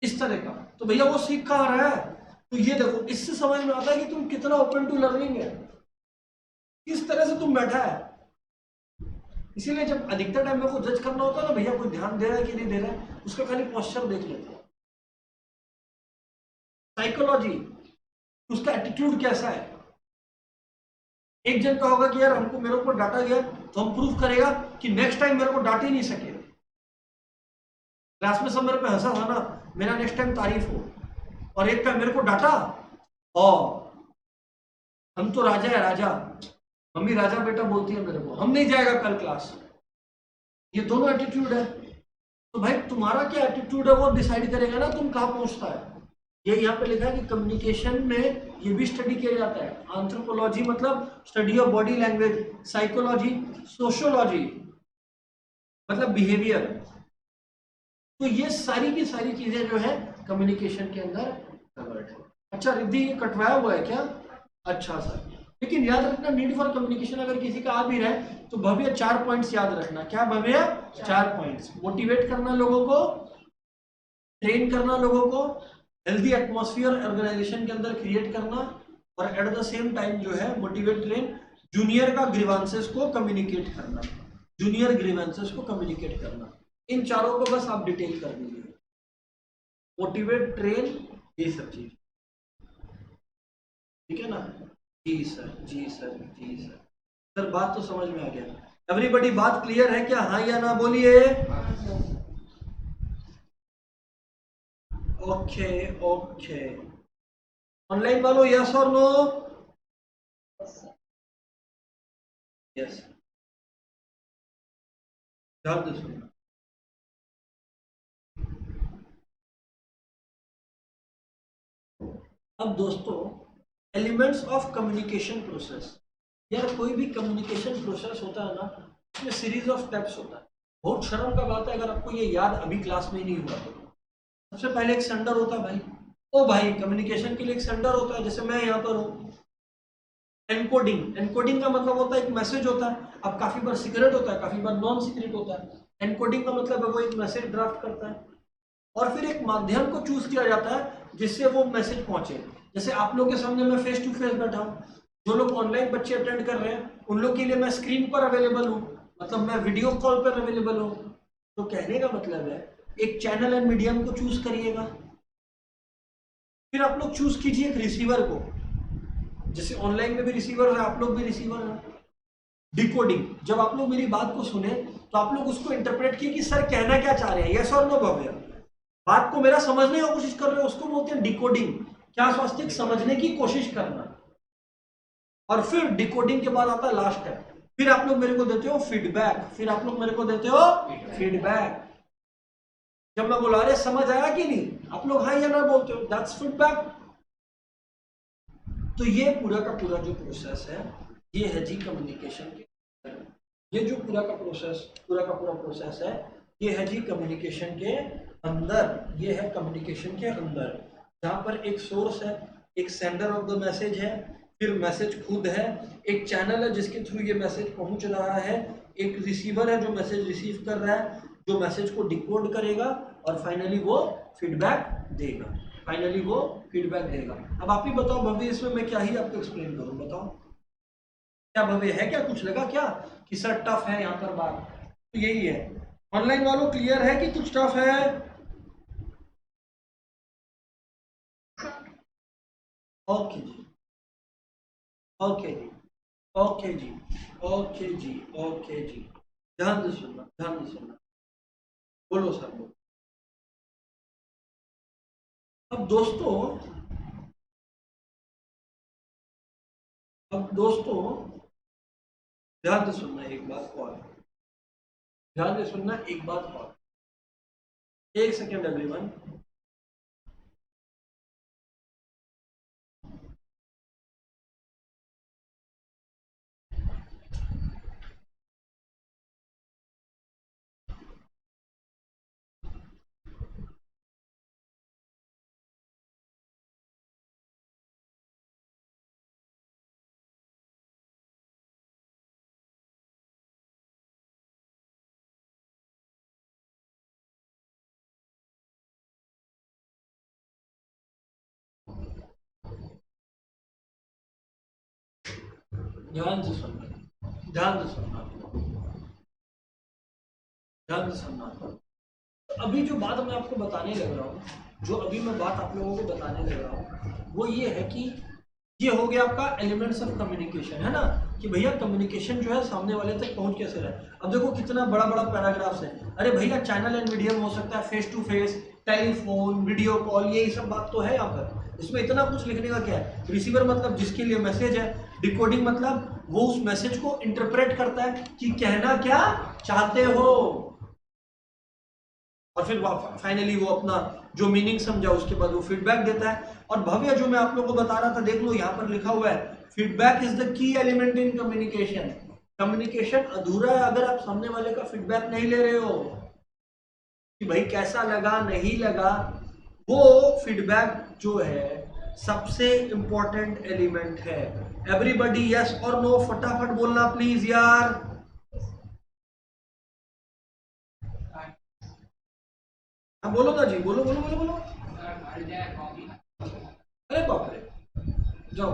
इस तरह का। तो भैया वो सीख कहाँ रहा है? तो ये देखो, इससे समझ में आता है कि तुम कितना ओपन टू लर्निंग है, किस तरह से तुम बैठा है। इसीलिए जब अधिकतर टाइम में को जज करना होता है ना, भैया कोई ध्यान दे रहा है कि नहीं दे रहा है, उसका खाली पोस्चर देख लेते हैं। साइकोलॉजी, उसका एटीट्यूड कैसा है। एक जन का होगा कि यार हमको, मेरे को डांटा गया तो हम प्रूफ करेगा कि नेक्स्ट टाइम मेरे को डांट ही नहीं सके। क्लास में सब मेरे पे हंसा था ना, मेरा नेक्स्ट टाइम तारीफ हो। और एक का मेरे को डांटा, और हम तो राजा है राजा, मम्मी राजा बेटा बोलती है मेरे को, हम नहीं जाएगा कल क्लास। ये दोनों एटीट्यूड है। तो भाई तुम्हारा क्या एटीट्यूड है वो डिसाइड करेगा ना तुम कहाँ पहुंचता है। ये यहाँ पे लिखा है कि कम्युनिकेशन में ये भी स्टडी किया जाता है। एंथ्रोपोलॉजी मतलब study of body language, psychology, sociology मतलब बिहेवियर। तो ये सारी की सारी चीजें जो है कम्युनिकेशन के अंदर कवर्ड है। अच्छा रिद्धि ये कटवाया हुआ है क्या? अच्छा सर, लेकिन याद रखना नीड फॉर कम्युनिकेशन अगर किसी का आ भी रहा है तो भव्य 4 पॉइंट्स याद रखना। क्या भव्य? 4 पॉइंट्स। मोटिवेट करना लोगों को, ट्रेन करना लोगों को, हेल्दी एटमॉस्फेयर ऑर्गेनाइजेशन के अंदर क्रिएट करना, और एट द सेम टाइम जो है मोटिवेट, ट्रेन, जूनियर का ग्रीवांसेस को कम्युनिकेट करना, जूनियर ग्रीवांसेस को कम्युनिकेट करना। इन चारों को बस आप डिटेल कर दीजिए, मोटिवेट, ट्रेन, ये सब चीज। ठीक है ना? जी सर, जी सर, जी सर। सर बात तो समझ में आ गया, एवरीबॉडी बात क्लियर है क्या? हाँ या ना बोलिए। ओके ओके, ऑनलाइन वालों यस और नो? यस, ध्यान से सुनना। अब दोस्तों, एलिमेंट्स ऑफ कम्युनिकेशन प्रोसेस, यार कोई भी कम्युनिकेशन प्रोसेस होता है ना, उसमें सीरीज ऑफ स्टेप्स होता है। बहुत शर्म का बात है अगर आपको ये याद अभी क्लास में ही नहीं हुआ तो। सबसे पहले एक सेंडर होता है भाई, ओ भाई कम्युनिकेशन के लिए एक सेंडर होता है, जैसे मैं यहाँ पर हूँ। एनकोडिंग, एनकोडिंग का मतलब होता है एक मैसेज होता है, अब काफी बार सीक्रेट होता है, काफी बार नॉन सीक्रेट होता है। एनकोडिंग का मतलब है वो एक मैसेज ड्राफ्ट करता है और फिर एक माध्यम को चूज किया जाता है जिससे वो मैसेज पहुंचे। जैसे आप लोग के सामने मैं फेस टू फेस बैठा हूँ, जो लोग ऑनलाइन बच्चे अटेंड कर रहे हैं उन लोग के लिए मैं स्क्रीन पर अवेलेबल हूँ, मतलब मैं वीडियो कॉल पर अवेलेबल हूँ। तो कहने का मतलब है एक चैनल एंड मीडियम को चूज करिएगा, फिर आप लोग चूज कीजिए एक रिसीवर को, जैसे ऑनलाइन में भी रिसीवर है, आप लोग भी रिसीवर हैं। डिकोडिंग, जब आप लोग मेरी बात को सुने तो आप लोग उसको इंटरप्रेट किए कि सर कहना क्या चाह रहे हैं, यस और नो भव्य। बात को मेरा समझने की कोशिश कर रहे हो उसको बोलते हैं डिकोडिंग। क्या स्वास्तिक? समझने की कोशिश करना। और फिर डिकोडिंग के बाद आता है लास्ट स्टेप, फिर आप लोग मेरे को देते हो फीडबैक, फिर आप लोग मेरे को देते हो फीडबैक। जब मैं बोला रहे समझ आया कि नहीं, आप लोग हाँ या ना बोलते हो, दैट्स फीडबैक। तो ये पूरा का पूरा जो प्रोसेस है ये है जी कम्युनिकेशन के, ये जो पूरा का पूरा प्रोसेस है ये है जी कम्युनिकेशन के अंदर, ये है कम्युनिकेशन के अंदर, जहां पर एक सोर्स है, एक सेंडर ऑफ द मैसेज है, फिर मैसेज खुद है, एक चैनल है जिसके थ्रू ये मैसेज पहुंच रहा है, एक रिसीवर है जो मैसेज रिसीव कर रहा है, जो मैसेज को डिकोड करेगा और फाइनली वो फीडबैक देगा, फाइनली वो फीडबैक देगा। अब आप ही बताओ भव्य, इसमें मैं क्या ही आपको एक्सप्लेन करूं, बताओ क्या भव्य है, क्या कुछ लगा क्या कि सर टफ है यहाँ पर बात? तो यही है। ऑनलाइन वालों क्लियर है कि कुछ टफ है? ओके जी, ओके जी, ओके जी, ओके जी, ओके जी, ध्यान से सुनना, ध्यान से सुनना। बोलो सर बोलो। अब दोस्तों, अब दोस्तों ध्यान से सुनना एक बात और, ध्यान से सुनना एक बात और, एक सेकेंड एवरीवन। ध्यान से सुनना, ध्यान से सुनना, ध्यान से सुनना। तो अभी जो बात मैं आपको बताने लग रहा हूँ, जो अभी मैं बात आप लोगों को बताने लग रहा हूँ वो ये है कि ये हो गया आपका एलिमेंट्स ऑफ कम्युनिकेशन, है ना, कि भैया कम्युनिकेशन जो है सामने वाले तक पहुंच कैसे रहा है। अब देखो कितना बड़ा बड़ा पैराग्राफ्स है, अरे भैया चैनल एंड मीडियम हो सकता है face to face, telephone, video call, ये सब बात तो है यहाँ पर, इसमें इतना कुछ लिखने का क्या है। रिसीवर मतलब जिसके लिए मैसेज है, डिकोडिंग मतलब वो उस मैसेज को इंटरप्रेट करता है कि कहना क्या चाहते हो, और फिर फाइनली वो अपना जो मीनिंग समझा उसके बाद वो फीडबैक देता है। और भव्य जो मैं आप लोगों को बता रहा था, देख लो यहाँ पर लिखा हुआ है, feedback is the key element in communication. Communication अधूरा है अगर आप सामने वाले का फीडबैक नहीं ले रहे हो कि भाई कैसा लगा नहीं लगा। वो फीडबैक जो है सबसे इंपॉर्टेंट एलिमेंट है। एवरीबॉडी यस और नो फटाफट बोलना प्लीज यार। हाँ बोलो ना जी, बोलो बोलो बोलो बोलो। अरे बाप रे, जाओ,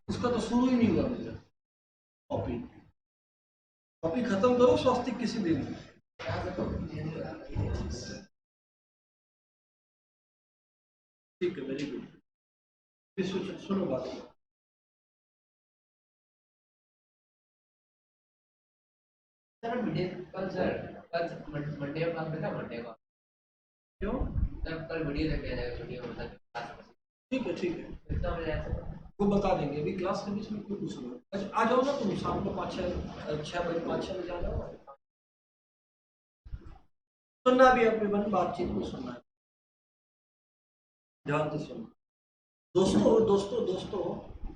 इसका तो शुरू ही नहीं हुआ मुझे। कॉपी, कॉपी खत्म करो स्वास्तिक किसी दिन। ठीक है, वेरी गुड। सुनो बात, सर मीडिया कल मंडे का क्लास था, मंडे का क्यों? सर कल वीडियो देख लिया जाएगा, वीडियो मतलब क्लास। ठीक है ठीक है, कितना बजे आया सर? वो बता देंगे, अभी क्लास के बीच में क्यों पूछ रहे हो? अच्छा आ जाओ ना तुम, शाम को 5-6 बजे 5-6 बजे आ जाओ। सुनना भी अपने मन, बातचीत को सुनना है, ध्यान से सुनना। दोस्तों दोस्तों दोस्तों,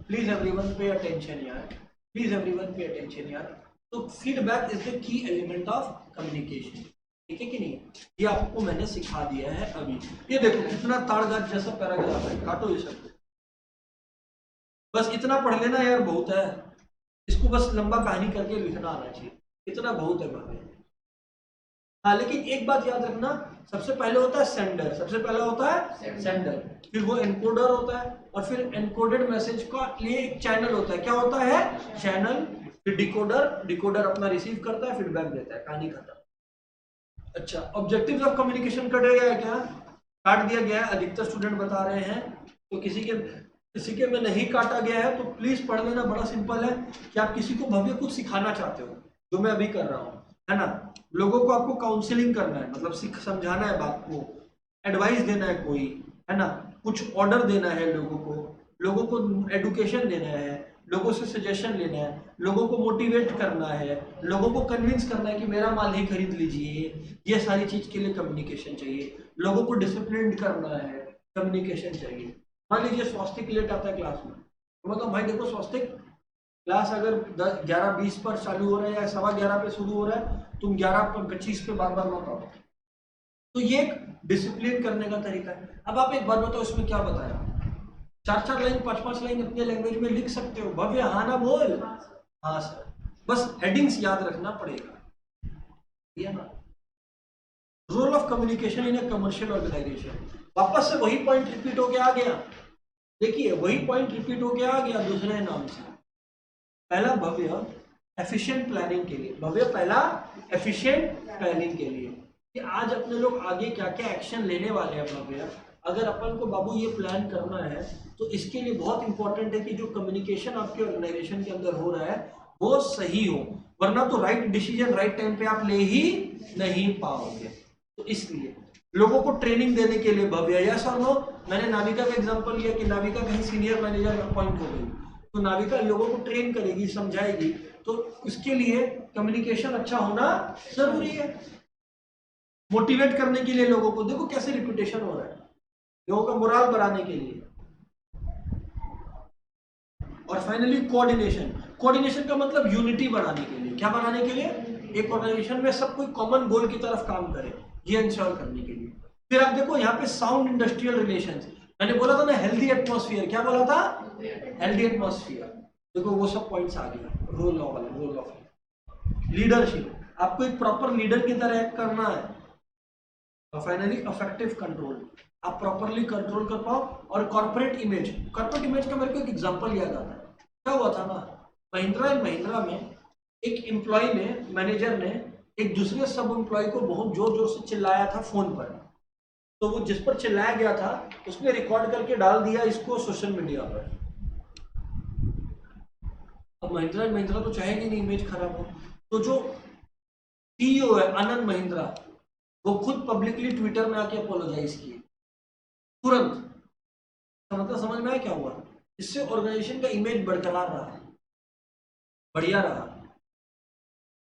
प्लीज एवरीवन पे अटेंशन यार, प्लीज एवरीवन पे अटेंशन यार। तो feedback is the key element of communication, ठीक है कि नहीं? ये आपको मैंने सिखा दिया है अभी। ये देखो कितना ताड़गाछ जैसा पैराग्राफ है, काटो ये सब, बस इतना पढ़ लेना यार, बहुत है। इसको बस लंबा कहानी करके लिखना आना चाहिए, इतना बहुत है भाई। हाँ लेकिन एक बात याद रखना, सबसे पहले होता है सेंडर, सबसे पहला होता है सेंडर, फिर वो एनकोडर होता है, और फिर एनकोडेड मैसेज का लिए एक चैनल होता है, क्या होता है? चैनल। फिर डिकोडर, डिकोडर अपना रिसीव करता है, फीडबैक देता है, कहानी खत्म। अच्छा, ऑब्जेक्टिव्स ऑफ कम्युनिकेशन कट गया है क्या? काट दिया गया है, अधिकतर स्टूडेंट बता रहे हैं। तो किसी के में नहीं काटा गया है तो प्लीज पढ़ लेना, बड़ा सिंपल है कि आप किसी को भव्य कुछ सिखाना चाहते हो, जो मैं अभी कर रहा हूँ, है ना? लोगों को आपको काउंसलिंग करना है, मतलब समझाना है बात को, एडवाइस देना है कोई, है ना? कुछ ऑर्डर देना है लोगों को एडुकेशन देना है, लोगों से सजेशन लेना है, लोगों को मोटिवेट करना है, लोगों को कन्विंस करना है कि मेरा माल ही खरीद लीजिए, ये सारी चीज के लिए कम्युनिकेशन चाहिए। लोगों को डिसिप्लिन करना है, कम्युनिकेशन चाहिए। मान लीजिए स्वास्थ्य लेट आता है क्लास में, तो मतलब भाई देखो स्वास्थ्य क्लास अगर 11:20 पर चालू हो रहा है या 11:15 पे शुरू हो रहा है, तुम 11:25 पे बार बार मत आओ। तो ये एक डिसिप्लिन करने का तरीका है। अब आप एक बात बताओ, इसमें क्या बताया? 4-4 लाइन 5-5 लाइन अपने लैंग्वेज में लिख सकते हो, भव्य हाँ ना बोल। हाँ सर, बस हेडिंग्स याद रखना पड़ेगा, ये ना। Role of communication in a commercial organisation, वापस से वही पॉइंट रिपीट होके आ गया। देखिए वही पॉइंट रिपीट होके आ गया दूसरे नाम से। पहला भव्य एफिशिएंट प्लानिंग के लिए, भव्य पहला एफिशिएंट प्लानिंग के लिए कि आज अपने लोग आगे क्या क्या एक्शन लेने वाले हैं भव्य। अगर अपन को बाबू ये प्लान करना है तो इसके लिए बहुत इंपॉर्टेंट है कि जो कम्युनिकेशन आपके ऑर्गेनाइजेशन के अंदर हो रहा है वो सही हो, वरना तो राइट डिसीजन राइट टाइम पे आप ले ही नहीं पाओगे। तो इसलिए लोगों को ट्रेनिंग देने के लिए भव्य, या सर नो, मैंने नाविका का एग्जांपल लिया कि नाविका कहीं सीनियर मैनेजर अपॉइंट हो गई, तो नाविका लोगों को ट्रेन करेगी, समझाएगी, तो इसके लिए कम्युनिकेशन अच्छा होना जरूरी है। मोटिवेट करने के लिए लोगों को, देखो कैसे रिपीटेशन हो रहा है, लोगों का मोराल बढ़ाने के लिए। और फाइनली कोऑर्डिनेशन, कोऑर्डिनेशन का मतलब यूनिटी बनाने के लिए, क्या बनाने के लिए? एक ऑर्गेनाइजेशन में सब कोई कॉमन गोल की तरफ काम करे, ये इंश्योर करने के लिए। फिर आप देखो यहाँ पे साउंड इंडस्ट्रियल रिलेशंस, मैंने बोला था ना हेल्दी एटमॉस्फेयर, क्या बोला था? Healthy atmosphere. देखो वो सब पॉइंट्स आ गया, रोल वाला, रोल ऑफ लीडरशिप, आपको एक प्रॉपर लीडर की तरह एक्ट करना है। और फाइनली अफेक्टिव कंट्रोल, आप प्रॉपरली कंट्रोल कर पाओ। और कॉर्पोरेट इमेज, कॉर्पोरेट इमेज का मेरे को एक एग्जांपल याद आता है, क्या हुआ था ना, महिंद्रा एंड महिंद्रा में एक एम्प्लॉय ने, मैनेजर ने एक दूसरे सब एम्प्लॉय को बहुत जोर जोर से चिल्लाया था फोन पर। तो वो जिस पर चिल्लाया गया था उसने रिकॉर्ड करके डाल दिया इसको सोशल मीडिया पर। अब महिंद्रा एंड महिंद्रा तो चाहेगी नहीं इमेज खराब हो, तो जो सीईओ है आनंद महिंद्रा, वो खुद पब्लिकली ट्विटर में आके अपोलोजाइज किए तुरंत। तो मतलब समझ में आया क्या हुआ? इससे ऑर्गेनाइजेशन का इमेज बरकरार रहा, बढ़िया रहा,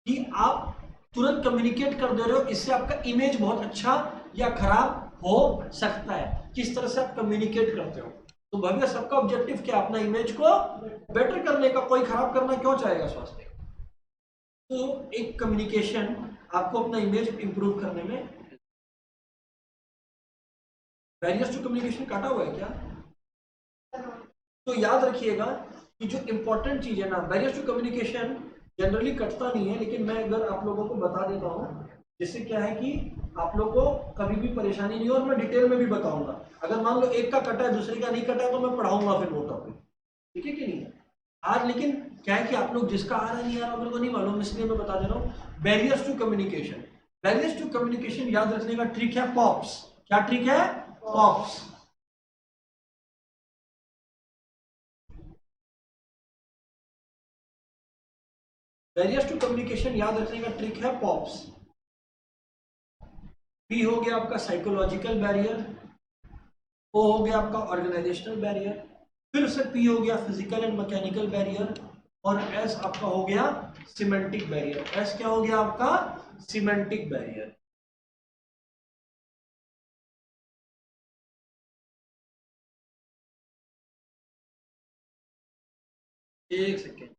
कि आप तुरंत कम्युनिकेट कर दे रहे हो, इससे आपका इमेज बहुत अच्छा या खराब हो सकता है, किस तरह से आप कम्युनिकेट करते हो। तो भव्य सबका ऑब्जेक्टिव क्या? अपना इमेज को बेटर करने का, कोई खराब करना क्यों चाहेगा स्वास्थ्य। तो एक कम्युनिकेशन आपको अपना इमेज इंप्रूव करने में। बैरियर्स टू कम्युनिकेशन काटा हुआ है क्या? तो याद रखिएगा कि जो इंपॉर्टेंट चीज है ना, बैरियर्स टू कम्युनिकेशन जनरली कटता नहीं है, लेकिन मैं अगर आप लोगों को बता देता हूँ जिससे क्या है कि आप लोग को कभी भी परेशानी नहीं हो, और मैं डिटेल में भी बताऊंगा। अगर मान लो एक का कटा है दूसरे का नहीं कटा है तो मैं पढ़ाऊंगा फिर वो टॉपिक, ठीक है कि नहीं? आज लेकिन क्या है कि आप लोग जिसका आ रहा है नहीं आ रहा मेरे को नहीं मालूम, इसलिए मैं बता दे रहा हूँ। Barriers to communication, barriers to communication याद रखने का ट्रिक है पॉप्स। क्या ट्रिक है? पॉप्स। बैरियर्स टू कम्युनिकेशन याद रखने का ट्रिक है पॉप्स। पी हो गया आपका साइकोलॉजिकल बैरियर, ओ हो गया आपका ऑर्गेनाइजेशनल बैरियर, फिर से पी हो गया फिजिकल एंड मैकेनिकल बैरियर, और एस आपका हो गया सिमेंटिक बैरियर। एस क्या हो गया आपका? Semantic barrier. एक सेकेंड,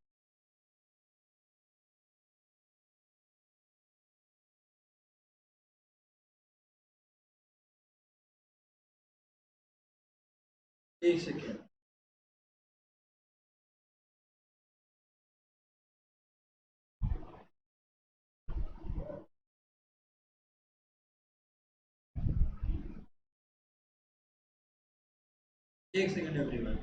एक सेकेंड, एक सेकेंड एवरीवन।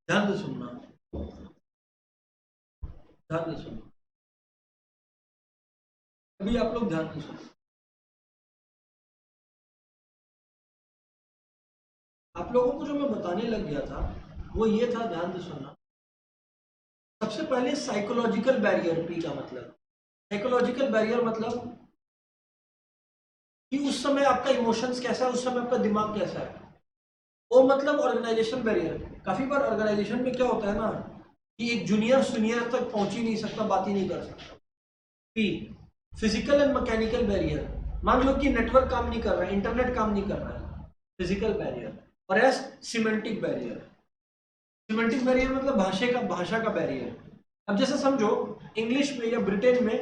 ध्यान से सुनना, ध्यान से सुनना, अभी आप लोग ध्यान से सुनो। आप लोगों को जो मैं बताने लग गया था वो ये था, ध्यान से सुनना। सबसे पहले साइकोलॉजिकल बैरियर, पी का मतलब साइकोलॉजिकल बैरियर मतलब कि उस समय आपका इमोशंस कैसा है, उस समय आपका दिमाग कैसा है। वो मतलब ऑर्गेनाइजेशन बैरियर। काफी बार ऑर्गेनाइजेशन में क्या होता है ना कि एक जूनियर सीनियर तक पहुंच ही नहीं सकता, बात ही नहीं कर सकता। P physical and mechanical barrier, मान लो कि नेटवर्क काम नहीं कर रहा है, इंटरनेट काम नहीं कर रहा है, फिजिकल बैरियर। और S semantic barrier. Semantic barrier मतलब भाषा का बैरियर। अब जैसे समझो इंग्लिश में या ब्रिटेन में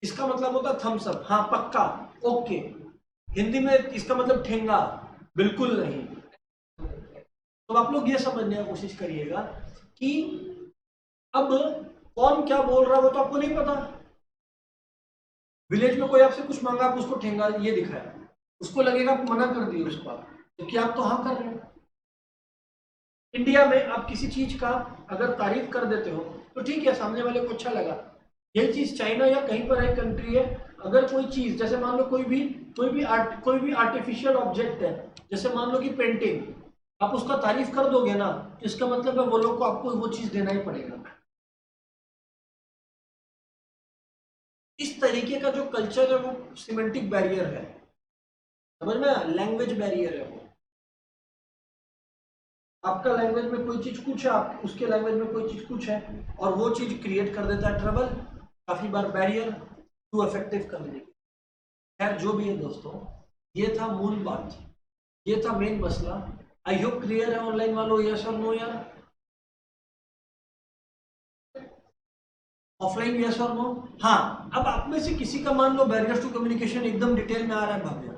इसका मतलब होता है थम्स अप, हाँ पक्का, ओके। हिंदी में इसका मतलब ठेंगा, बिल्कुल नहीं। तो आप लोग ये समझने की कोशिश करिएगा कि अब कौन क्या बोल रहा है वो तो आपको नहीं पता। विलेज में कोई आपसे कुछ मांगा, आप उसको ठेंगा ये दिखाया, उसको लगेगा आप मना कर दिए उसको, क्योंकि आप तो हाँ कर रहे हो। इंडिया में आप किसी चीज का अगर तारीफ कर देते हो तो ठीक है, सामने वाले को अच्छा लगा। यही चीज चाइना या कहीं पर एक कंट्री है, अगर कोई चीज जैसे मान लो कोई भी आर्टिफिशियल ऑब्जेक्ट है, जैसे मान लो कि पेंटिंग, आप उसका तारीफ कर दोगे ना तो इसका मतलब है वो लोग को आपको वो चीज देना ही पड़ेगा। इस तरीके का जो कल्चर है वो सिमेंटिक बैरियर है, समझ में? लैंग्वेज बैरियर है वो। आपका लैंग्वेज में कोई चीज कुछ है, आप उसके लैंग्वेज में कोई चीज कुछ है, और वो चीज क्रिएट कर देता है ट्रबल, काफी बार बैरियर टू इफेक्टिव कम्युनिकेशन। खैर जो भी है दोस्तों, ये था मूल बात, ये था मेन मसला। आई होप क्लियर है ऑनलाइन वालों, यस और नो यार? Offline yes or no? हाँ, अब आप में से किसी का मान लो बैरियर्स टू कम्युनिकेशन एकदम डिटेल में आ रहा है भव्य,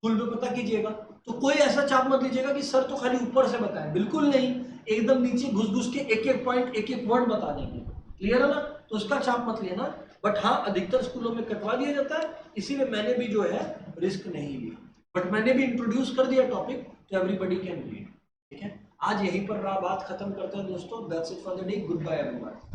फुल में पता कीजिएगा। तो कोई ऐसा चाप मत लीजिएगा कि सर तो खाली ऊपर से बताए, बिल्कुल नहीं। एकदम नीचे घुस घुस के एक एक पॉइंट एक एक वर्ड बता देंगे, क्लियर है ना? तो उसका चाप मत लेना। बट हाँ, अधिकतर स्कूलों में कटवा दिया जाता है, इसीलिए मैंने भी जो है रिस्क नहीं लिया, बट मैंने भी इंट्रोड्यूस कर दिया टॉपिक, तो एवरीबडी कैन रीड। ठीक है, आज यहीं पर बात खत्म करते हैं दोस्तों। That's it for the day, goodbye everyone.